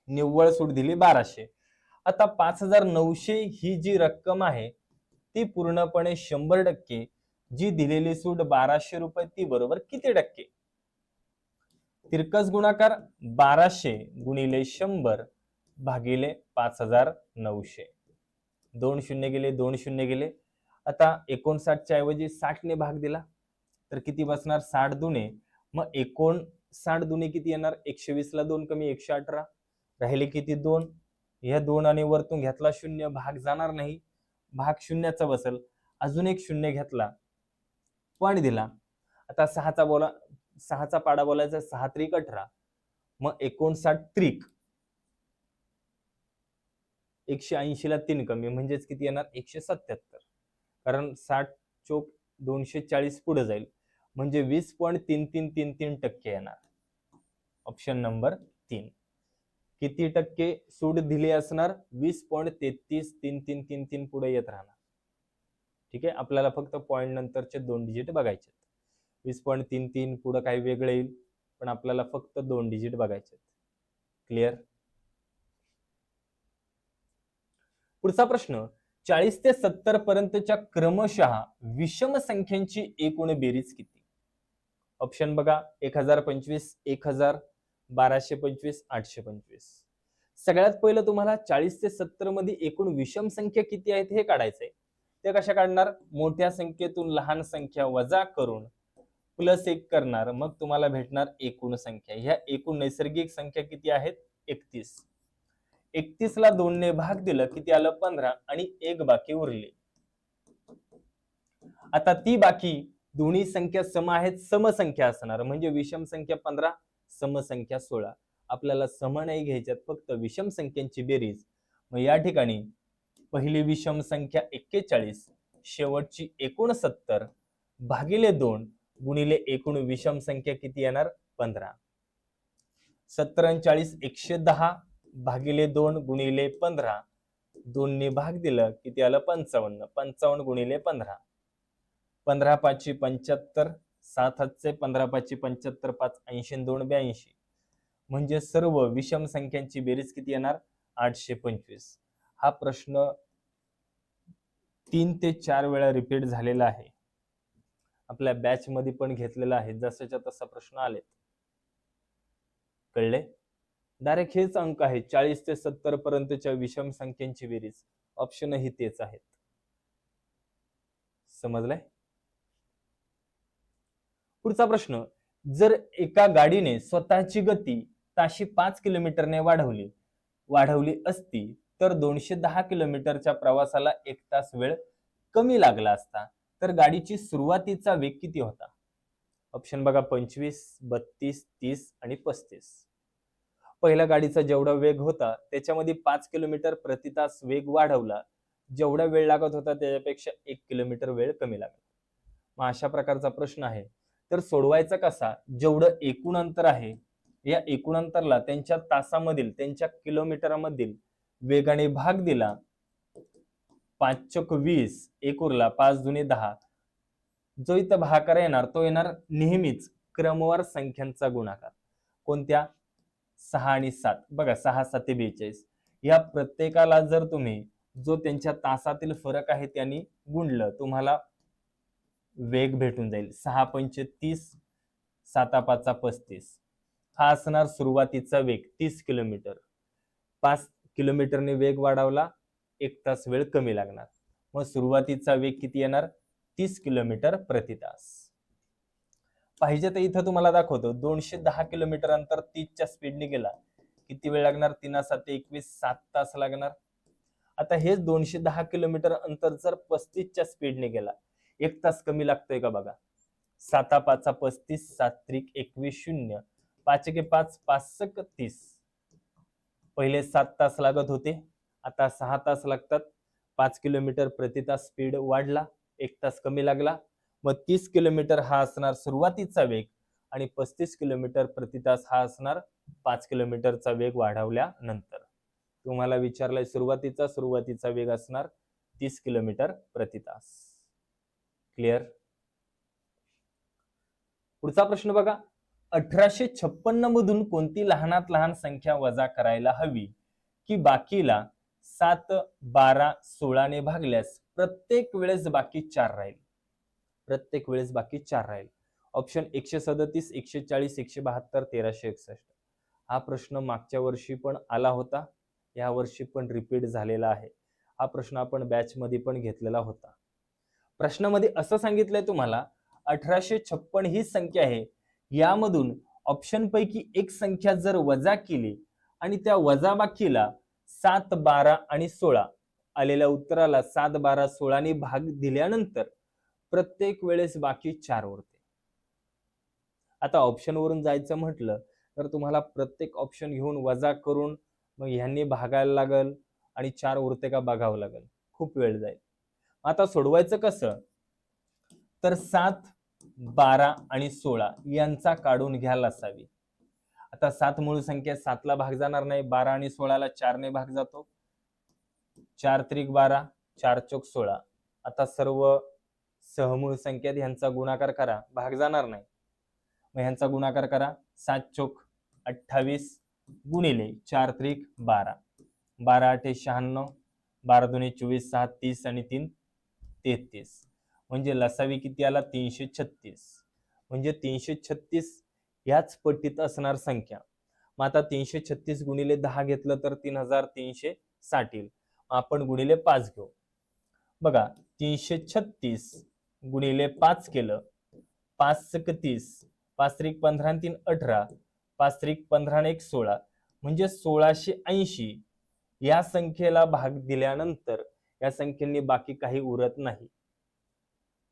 निव्वळ सूट दिली 1200. आता 5900 ही जी रक्कम आहे ती पूर्णपणे 100%, जी दिलेली सूट 1200 रुपये, ती बरोबर किती टक्के? तिरकस गुणाकार 1200 गुणिले 100 भागिले 5900. 2 शून्य गेले, 2 शून्य गेले. आता 59च्या ऐवजी 60 ने भाग दिला तर किती बसणार? 60 दुने. मग 59 दुने किती येणार? 120 ला 2 कमी 118, राहिले किती 2. ह्या 2 आणि वरतून घेतला शून्य, भाग जाणार नाही, भाग शून्याचा बसेल. अजून एक शून्य घेतला, पॉइंट दिला. आता 6चा पाडा बोलायचा, 6 त्रिक 18. मग 59 त्रिक 180 ला 3 कमी म्हणजेच किती येणार? 177. कारण 60 चोक 240 पुढे जाईल म्हणजे 20.3333% येणार. Option number 3. किती टक्के सूट दिली असणार? 20.333333 पुढे येत राहणार. ठीक आहे, आपल्याला फक्त पॉइंट नंतरचे 2 डिजिट बघायचे. 20.33 पुढे काही वेगळे येईल, पण आपल्याला फक्त 2 डिजिट बघायचे. क्लिअर? पुढचा प्रश्न, 40 ते 70 पर्यंतच्या क्रमशः विषम संख्यांची एकूण बेरीज किती? ऑप्शन बघा, 1025, 1000, 1225, 825. सगळ्यात पहिलं तुम्हाला 40 ते 70 मध्ये एकूण विषम संख्या किती आहेत हे काढायचंय. ते कशा काढणार? मोठ्या संख्येतून लहान संख्या वजा करून +1 करणार, मग तुम्हाला भेटणार एकूण संख्या. ह्या एकूण नैसर्गिक संख्या किती आहेत? 31. 31 ला 2 ने भाग दिलं किती आलं? 15, आणि 1 बाकी उरली. आता ती बाकी दोन्ही संख्या सम आहेत, समसंख्या असणार, म्हणजे विषम संख्या 15, समसंख्या 16. आपल्याला सम नाही घ्यायच्यात, फक्त विषम संख्यांची बेरीज. मग या ठिकाणी पहिली विषम संख्या 41, शेवटची 69 भागिले 2 गुणिले एकूण विषम संख्या किती येणार? 15. 47 110 भागिले 2 गुणिले 15, 2 ने भाग दिलं किती आलं? 55. 55 गुणिले 15, 15 5 75, 7 हातचे 15 5 75, 5 80, 2 82. म्हणजे सर्व विषम संख्यांची बेरीज किती येणार? 825. हा प्रश्न 3 ते 4 वेळा रिपीट झालेला आहे. आपल्या बॅच मध्ये पण घेतलेला आहे, जसाच्या तसा प्रश्न आले. कळले? डायरेक्ट हेच अंक आहे, 40 ते 70 पर्यंतच्या विषम संख्यांची बेरीज. ऑप्शनही तेच आहेत. समजलंय? पुढचा प्रश्न, जर एका गाडीने स्वतःची गती ताशी 5 किलोमीटरने वाढवली असती तर 210 किलोमीटरच्या प्रवासाला 1 तास वेळ कमी लागला असता, तर गाडीची सुरुवातीचा वेग किती होता? ऑप्शन बघा, 25, 32, 30 आणि 35. पहिल्या गाडीचा जेवढा वेग होता त्याच्यामध्ये 5 किलोमीटर प्रति तास वेग वाढवला, जेवढा वेळ लागत होता त्याच्यापेक्षा 1 किलोमीटर वेळ कमी लागला. मग अशा प्रकारचा प्रश्न आहे. तर सोडवायचा कसा? जेवढं एकूण अंतर आहे या एकूण अंतरला त्यांच्या तासामधील, त्यांच्या किलोमीटरमधील वेगाने भाग दिला. 5 चोक 20, 1 उरला, 5 दुने 10. जो इथं भागाकार येणार तो येणार नेहमीच क्रमवार संख्यांचा गुणाकार. कोणत्या? 6 आणि 7. बघा, 6 7 42. या प्रत्येकाला जर तुम्ही जो त्यांच्या तासातील फरक आहे त्यांनी गुणलं, तुम्हाला वेग भेटून जाईल. 6 पंचे 30, 7 5 35, हा असणार सुरुवातीचा वेग 30 किलोमीटर. 5 किलोमीटरने वेग वाढवला, 1 तास वेळ कमी लागणार. मग सुरुवातीचा वेग किती येणार? 30 किलोमीटर प्रति तास. पाहिजे तर इथं तुम्हाला दाखवतो 210 किलोमीटर अंतर 30 च्या स्पीडने गेला, किती वेळ लागणार? 3 7 21, 7 तास लागणार. आता हेच 210 किलोमीटर अंतर जर 35 च्या स्पीडने गेला, 1 तास कमी लागतोय का बघा. 7 5 35, 7 त्रिक 21, 0, 5 1 5, 5 1 30. पहिले 7 तास लागत होते, आता 6 तास लागतात. 5 किलोमीटर प्रति तास स्पीड वाढला, 1 तास कमी लागला. मग 30 किलोमीटर हा असणार सुरुवातीचा वेग आणि 35 किलोमीटर प्रति तास हा असणार 5 किलोमीटरचा वेग वाढवल्यानंतर. तुम्हाला विचारलंय सुरुवातीचा वेग असणार 30 किलोमीटर प्रति तास. क्लिअर? पुढचा प्रश्न बघा. 1856 मधून कोणती लहानात लहान संख्या वजा करायला हवी की बाकीला 7 12 16 ने भागल्यास प्रत्येक वेळेस बाकी 4 राहील? प्रत्येक वेळेस बाकी 4 राहील. ऑप्शन 137, 140, 172, 1361. हा प्रश्न मागच्या वर्षी पण आला होता, या वर्षी पण रिपीट झालेला आहे. हा प्रश्न आपण बॅच मध्ये पण घेतलेला होता. प्रश्नामध्ये असं सांगितलंय तुम्हाला 1856 ही संख्या आहे, यामधून ऑप्शन पैकी एक संख्या जर वजा केली आणि त्या वजाबाकीला 7 12 आणि 16 आलेल्या उत्तराला 7 12 16 ने भाग दिल्यानंतर प्रत्येक वेळेस बाकी 4 उरते. आता ऑप्शन वरून जायचं म्हटलं तर तुम्हाला प्रत्येक ऑप्शन घेऊन वजा करून मग ह्यांनी भागायला लागल आणि 4 उरते का बघावं लागेल, खूप वेळ जाईल. आता सोडवायचं कसं? तर 7 12 आणि 16 यांचा काढून घ्यायला असावी. आता 7 मूळ संख्या 7 ला भाग जाणार नाही, 12 आणि 16 ला 4 ने भाग जातो. 4 त्रिक 12, 4 चौक 16. आता सर्व सहमूळ संख्या ह्यांचा गुणाकार करा, भाग जाणार नाही. मग ह्यांचा गुणाकार करा, 7 चौक 28 गुणिले 4 त्रिक 12, 12 8 96, 12 2 24, 6 30 आणि 3 33. म्हणजे लसावी किती आला? 336. म्हणजे 336 याच पट्टीत असणार संख्या. मग आता 336 गुणिले 10 घेतलं तर 3360 येईल. आपण गुणिले 5 घेऊ. बघा 336 गुणिले 5 केलं, 5 30, 5 त्रिक 15 आणि 3 18, 5 त्रिक 15 आणि 1 16, म्हणजे 1680 या संख्येला भाग दिल्यानंतर या संख्येने बाकी काही उरत नाही.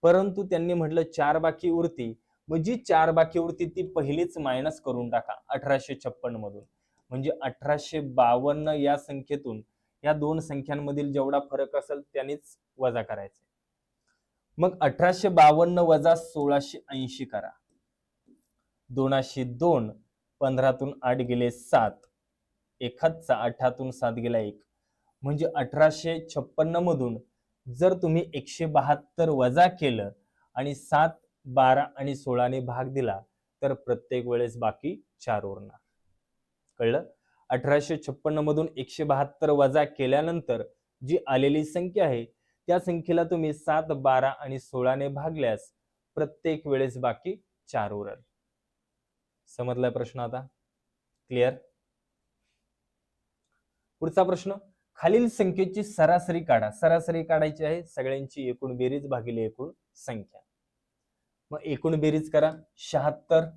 परंतु त्यांनी म्हटलं 4 बाकी उरती, मग जी 4 बाकी उरती ती पहिलीच मायनस करून टाका 1856 मधून. म्हणजे 1852 या संख्येतून या दोन संख्यांमधील जेवढा फरक असेल त्यानेच वजा करायचे. मग 1852 वजा 1680 करा. 202, 15तून 8 गेले 7, 1 8तून 7 गेला 1. म्हणजे 1856 मधून जर तुम्ही 172 वजा केलं आणि 7 12 आणि 16 ने भाग दिला तर प्रत्येक वेळेस बाकी 4 उरणार. कळलं? 1856 मधून 172 वजा केल्यानंतर जी आलेली संख्या आहे त्या संख्येला तुम्ही 7 12 आणि 16 ने भागल्यास प्रत्येक वेळेस बाकी 4 उरेल. समजलाय प्रश्न आता? क्लिअर? पुढचा प्रश्न. खालील संख्येची सरासरी काढा. सरासरी काढायची आहे, सगळ्यांची एकूण बेरीज भागिले एकूण संख्या. मग एकूण बेरीज करा. 76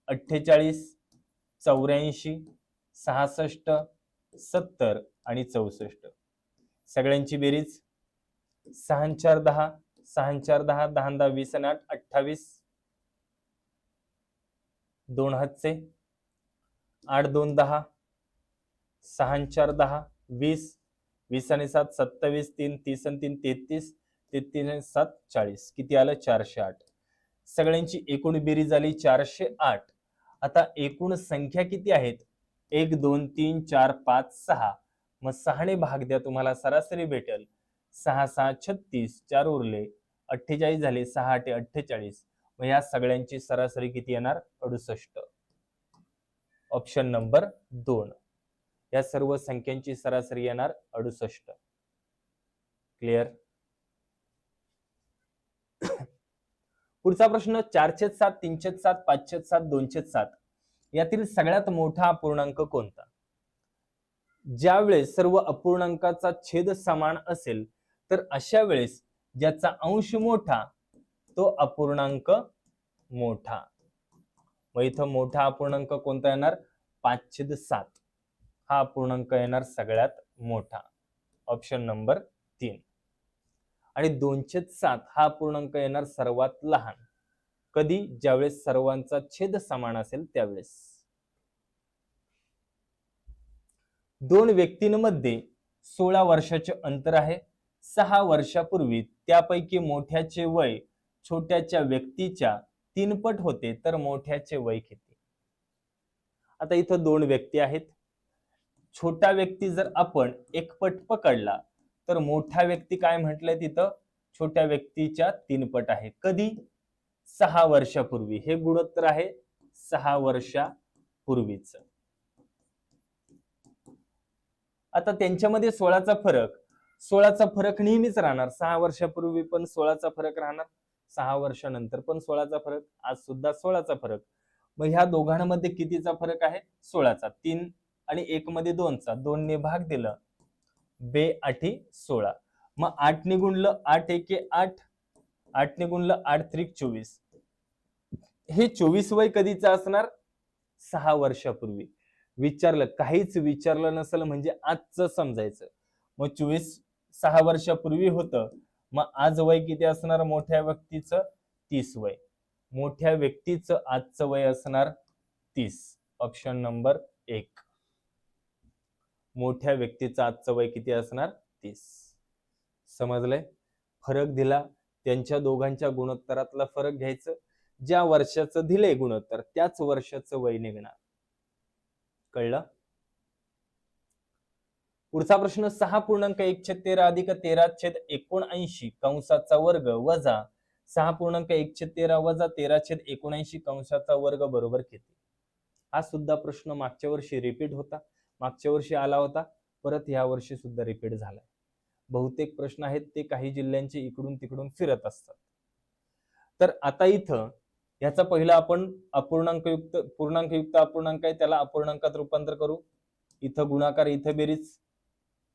48 84 66 70 आणि 64. सगळ्यांची बेरीज 6 4 10, 6 4 10, 10 10 20 आणि 8 28, 2 हातचे 8 2 10, 6 4 10 20, 20 आणि 7 27, 3 30 आणि 3 33, 33 आणि 7 40. किती आलं? 408. सगळ्यांची एकूण बेरीज झाली 408. आता एकूण संख्या किती आहेत? 1 2 3 4 5 6. मग 6 ने भाग द्या, तुम्हाला सरासरी भेटेल. 6 6 36, 4 उरले 48 झाले, 6 8 48. मग या सगळ्यांची सरासरी किती येणार? 68. Option number 2. या सर्व संख्यांची सरासरी येणार 68. क्लिअर? पुढचा प्रश्न 4/7, 3/7, 5/7, 2/7 यातील सगळ्यात मोठा अपूर्णांक कोणता? ज्या वेळेस सर्व अपूर्णांकाचा छेद समान असेल तर अशा वेळेस ज्याचा अंश मोठा तो अपूर्णांक मोठा. मग इथं मोठा अपूर्णांक कोणता येणार? 5/7 हा अपूर्णांक येणार सगळ्यात मोठा, ऑप्शन नंबर 3. आणि 2/7 हा अपूर्णांक येणार सर्वात लहान. कधी? ज्यावेळेस सर्वांचा छेद समान असेल त्यावेळेस. दोन व्यक्तींमध्ये 16 वर्षाचे अंतर आहे. 6 वर्षापूर्वी त्यापैकी मोठ्याचे वय छोट्याच्या व्यक्तीच्या 3 पट होते तर मोठ्याचे वय किती? आता इथं दोन व्यक्ती आहेत. छोटा व्यक्ती जर आपण 1 पट पकडला तर मोठा व्यक्ती काय म्हटलंय तिथं? छोट्या व्यक्तीच्या 3 पट आहे. कधी? 6 वर्षापूर्वी. हे गुणोत्तर आहे 6 वर्षापूर्वीच. आता त्यांच्यामध्ये 16चा फरक नेहमीच राहणार. 6 वर्षापूर्वी पण 16चा फरक राहणार, 6 वर्षानंतर पण 16चा फरक, आज सुद्धा 16चा फरक. मग ह्या दोघांमध्ये कितीचा फरक आहे? 16चा. 3 आणि 1 मध्ये 2चा, 2 ने भाग दिलं, 2 8 16. मग 8 ने गुणलं, 8 1 8, 8 ने गुणलं 8 3 24. हे 24 वय कधीचं असणार? 6 वर्षापूर्वी. विचारलं, काहीच विचारलं नसेल म्हणजे आजचं समजायचं. मग 24 6 वर्षापूर्वी होतं, मग आज वय किती असणार मोठ्या व्यक्तीचं? 30 वय. मोठ्या व्यक्तीचं आजचं वय असणार 30, ऑप्शन नंबर 1. मोठ्या व्यक्तीचं आजचं वय किती असणार? 30. समजलंय? फरक दिला, त्यांच्या दोघांच्या गुणोत्तरातला फरक घ्यायचं, ज्या वर्षाचं दिलंय गुणोत्तर त्याच वर्षाचं वय निघणार. कळलं? पुढचा प्रश्न 6.1/13 अधिक 13/79 कंसाचा वर्ग वजा 6.1/13 वजा 13/79 कंसाचा वर्ग बरोबर किती? हा सुद्धा प्रश्न मागच्या वर्षी रिपीट होता, मागच्या वर्षी आला होता, परत या वर्षी सुद्धा रिपीट झालाय. बहुतेक प्रश्न आहेत ते काही जिल्ह्यांचे इकडून तिकडून फिरत असतात. तर आता इथं याचा पहिला आपण पूर्णांकयुक्त अपूर्णांक आहे त्याला अपूर्णांकात रूपांतर करू. इथं गुणाकार, इथं बेरीज.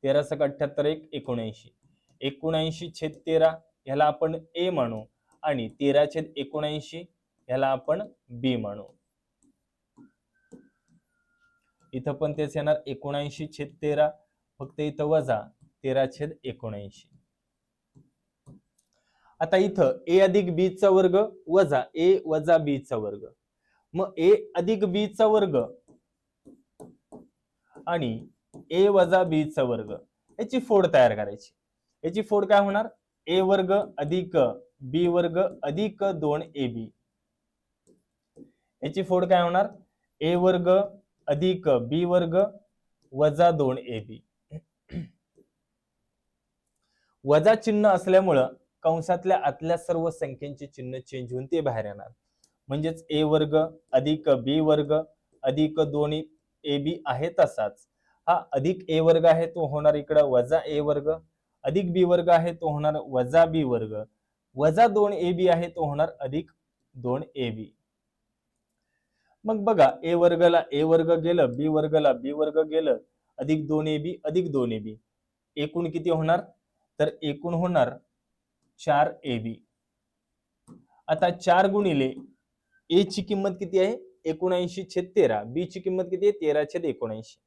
13×78 79. 79/13 ह्याला आपण ए म्हणू आणि 13/79 ह्याला आपण बी म्हणू. इथं पण तेच येणार 79/13, फक्त इथं वजा 13/79. आता इथं ए अधिक बी चा वर्ग वजा ए वजा बी चा वर्ग. मग ए अधिक बी चा वर्ग आणि ए वजा बी चा वर्ग याची फोड तयार करायची. याची फोड काय होणार? ए वर्ग अधिक बी वर्ग अधिक 2ab. याची फोड काय होणार? ए वर्ग अधिक बी वर्ग वजा 2ab. वजा चिन्ह असल्यामुळं कंसातल्या आतल्या सर्व संख्यांचे चिन्ह चेंज होऊन ते बाहेर येणार. म्हणजेच ए वर्ग अधिक बी वर्ग अधिक 2ab आहे तसाच हा अधिक ए वर्ग आहे तो होणार इकडं वजा ए वर्ग, अधिक बी वर्ग आहे तो होणार वजा बी वर्ग, वजा 2ab आहे तो होणार अधिक 2ab. मग बघा, ए वर्गला ए वर्ग गेलं, बी वर्गला बी वर्ग गेलं, अधिक 2ab अधिक 2ab. एकूण किती होणार? तर एकूण होणार 4ab. आता 4 गुणिले ए ची किंमत किती आहे? 79/13. बी ची किंमत किती आहे? 13/79.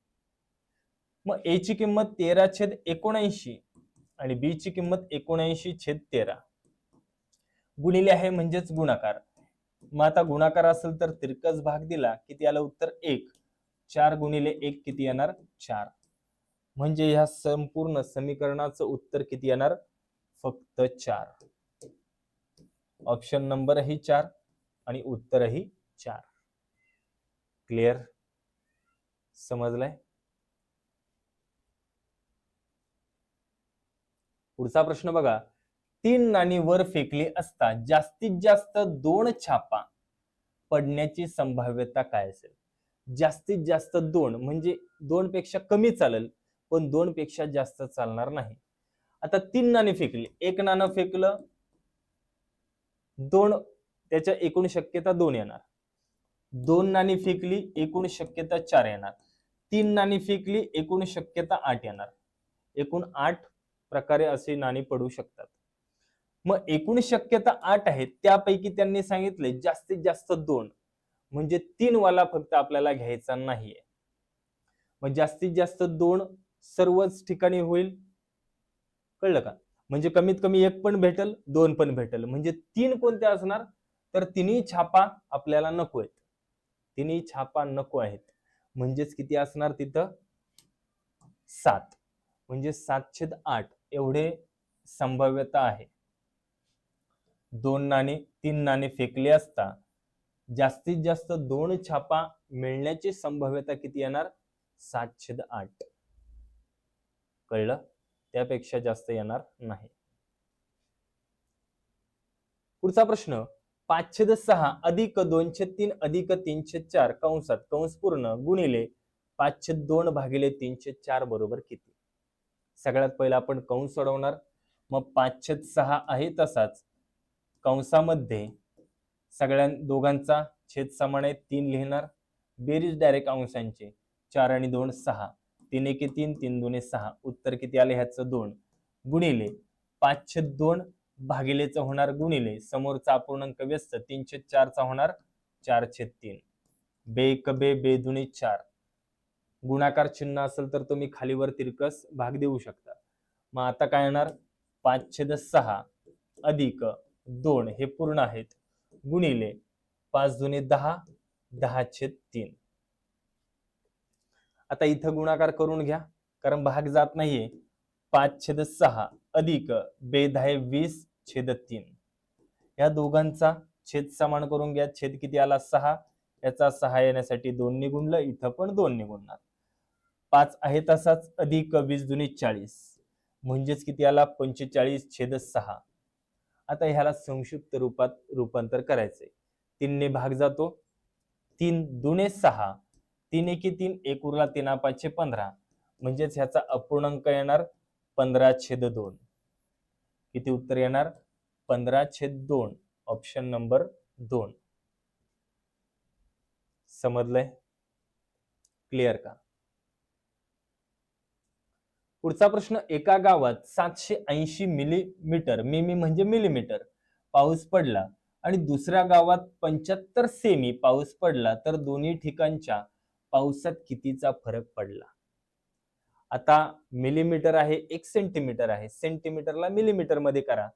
मग ए ची किंमत 13/79 आणि बी ची किंमत 79/13. गुणिले आहे म्हणजेच गुणाकार. मग आता गुणाकार असेल तर तिरकस भाग दिला किती आलं उत्तर? 1. 4 गुणिले 1 किती येणार? 4. म्हणजे ह्या संपूर्ण समीकरणाचं उत्तर किती येणार? फक्त 4. ऑप्शन नंबर ही 4 आणि उत्तरही 4. क्लिअर? समजलंय? पुढचा प्रश्न बघा. 3 नाणी वर फेकली असता जास्तीत जास्त 2 छापा पडण्याची संभाव्यता काय असेल? जास्तीत जास्त 2 म्हणजे 2 पेक्षा कमी चालेल पण 2 पेक्षा जास्त चालणार नाही. आता 3 नाणी फेकली, एक नाणं फेकलं, 2 त्याच्या एकूण शक्यता 2 येणार. 2 नाणी फेकली, एकूण शक्यता 4 येणार. 3 नाणी फेकली, एकूण शक्यता 8 येणार. एकूण 8 प्रकारे असे नाणी पडू शकतात. मग एकूण शक्यता 8 आहेत, त्यापैकी त्यांनी सांगितले जास्तीत जास्त 2, म्हणजे 3 वाला फक्त आपल्याला घ्यायचा नाहीये. मग जास्तीत जास्त 2 सर्वच ठिकाणी होईल. कळलं का? म्हणजे कमीत कमी 1 पण भेटल, 2 पण भेटल. म्हणजे 3 कोणते असणार? तर तिन्ही छापा आपल्याला नको आहेत. तिन्ही छापा नको आहेत. म्हणजेच किती असणार तिथं? 7. म्हणजे 7/8 एवढे संभाव्यता आहे. 2 नाणे 3 नाणे फेकले असता जास्तीत जास्त 2 छापा मिळण्याची संभाव्यता किती येणार? 7/8. कळलं? त्यापेक्षा जास्त येणार नाही. पुढचा प्रश्न 5/6 अधिक 2/3 अधिक 3/4 कंसात कंस पूर्ण गुणिले 5/2 भागिले 3/4 बरोबर किती? सगळ्यात पहिला आपण कंस सोडवणार. मग 5/6 आहे तसाच कंसामध्ये सगळ्या दोघांचा छेद समान आहे, 3 लिहिणार. बेरीज डायरेक्ट अंशांची 4 आणि 2 6, 3 1 3, 3 2 6. उत्तर किती आले ह्याचं? 2 गुणिले 5/2 भागिलेचं होणार गुणिले समोरचा अपूर्णांक व्यस्त 3/4 चा होणार 4/3. बे 1 बे, बे 2 4. गुणाकार चिन्ह असेल तर तुम्ही खालीवर तिरकस भाग देऊ शकता. मग आता काय येणार? 5/6 अधिक 2 हे पूर्ण आहेत गुणिले 5 2 10, 10/3. आता इथं गुणाकार करून घ्या कारण भाग जात नाहीये. 5/6 अधिक 2 10 20/3. या दोघांचा छेद समान करून घ्या. छेद किती आला? 6. याचा 6 येण्यासाठी 2 ने गुणलं, इथं पण 2 ने गुणणार. 5 आहे तसाच अधिक 20 2 40, म्हणजेच किती आला? 45/6. आता ह्याला संक्षिप्त रूपात रूपांतर करायचंय. 3 ने भाग जातो, 3 2 6, 3 1 3, 1 उरला 3 5 15, म्हणजेच ह्याचा अपूर्णांक येणार 15/2. किती उत्तर येणार? 15/2. Option number 2. समजलंय? क्लिअर का? पुढचा प्रश्न एका गावात 780 मिलीमीटर, मिमी म्हणजे मिलीमीटर, पाऊस पडला आणि दुसऱ्या गावात 75 सेमी पाऊस पडला तर दोन्ही ठिकाणच्या पावसात कितीचा फरक पडला? आता मिलीमीटर आहे, 1 सेंटीमीटर आहे. सेंटीमीटरला मिलीमीटर मध्ये करा.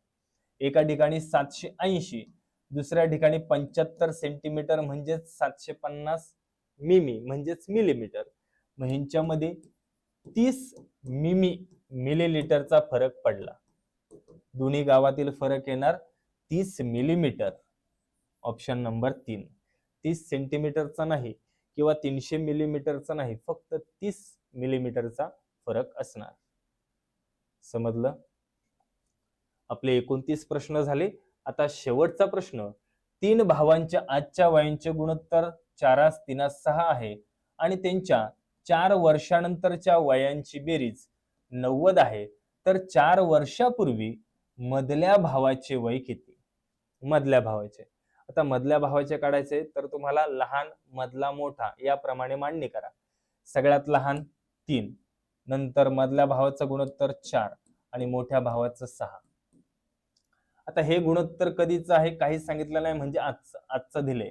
एका ठिकाणी 780, दुसऱ्या ठिकाणी 75 सेंटीमीटर म्हणजेच 750 मिमी म्हणजेच मिलीमीटर. मग ह्यांच्यामध्ये 30 मिमी मिलीलीटरचा फरक पडला. दोन्ही गावातील फरक येणार 30 मिलीमीटर. Option number 3. 30 सेंटीमीटरचा नाही किंवा 300 मिलीमीटरचा नाही, फक्त 30 मिलीमीटरचा फरक असणार. समजलं? आपले 29 प्रश्न झाले. आता शेवटचा प्रश्न. 3 भावांच्या आजच्या वयांचे गुणोत्तर 4:3:6 आहे आणि त्यांच्या 4 वर्षानंतरच्या वयांची बेरीज 90 आहे, तर 4 वर्षापूर्वी मधल्या भावाचे वय किती? मधल्या भावाचे. आता मधल्या भावाचे काढायचे तर तुम्हाला लहान, मधला, मोठा याप्रमाणे मांडणी करा. सगळ्यात लहान 3, नंतर मधल्या भावाचं गुणोत्तर 4 आणि मोठ्या भावाचं 6. आता हे गुणोत्तर कधीच आहे काही सांगितलं नाही, म्हणजे आजचं दिले.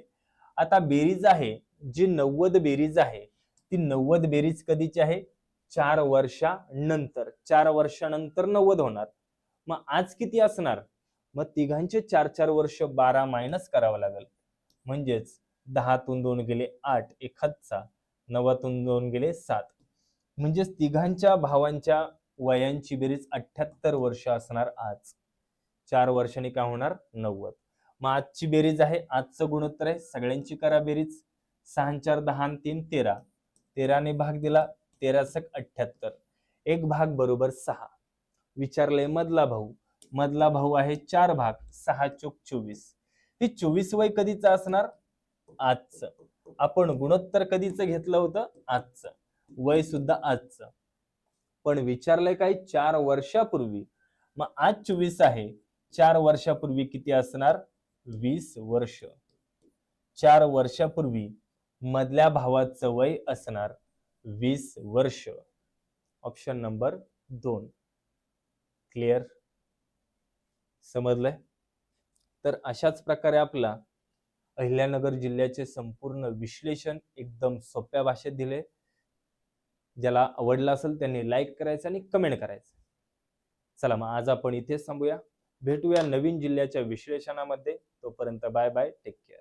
आता बेरीज आहे जी 90 बेरीज आहे, ती 90 बेरीज कधीची आहे? 4 वर्षानंतर. 4 वर्षानंतर 90 होणार. मग आज किती असणार? मग तिघांचे 4-4 वर्ष 12 मायनस करावं लागेल. म्हणजेच 10तून 2 गेले 8, 1 हातचा, 9तून 2 गेले 7. म्हणजेच तिघांच्या भावांच्या वयांची बेरीज 78 वर्ष असणार आज. 4 वर्षांनी काय होणार? 90. मग आजची बेरीज आहे, आजचं गुणोत्तर आहे, सगळ्यांची करा बेरीज. 6 4 10 3 13. 13 ने भाग दिला, 13 सक 78. एक भाग बरोबर 6. विचारलंय मधला भाऊ. मधला भाऊ आहे 4 भाग, 6 चोक 24. ती 24 वय कधीचं असणार? आजचं. आपण गुणोत्तर कधीचं घेतलं होतं? आजचं. वय सुद्धा आजचं. पण विचारलंय काय? 4 वर्षापूर्वी. मग आज 24 आहे, 4 वर्षापूर्वी किती असणार? 20 वर्ष. 4 वर्षापूर्वी मधल्या भावाचं वय असणार 20 वर्ष. Option number 2. क्लिअर? समजलंय? तर अशाच प्रकारे आपला अहिल्यानगर जिल्ह्याचे संपूर्ण विश्लेषण एकदम सोप्या भाषेत दिले. ज्याला आवडलं असेल त्यांनी लाईक करायचं आणि कमेंट करायचं. चला मग आज आपण इथेच थांबूया. भेटूया नवीन जिल्ह्याच्या विश्लेषणामध्ये. तोपर्यंत बाय बाय, टेक केअर.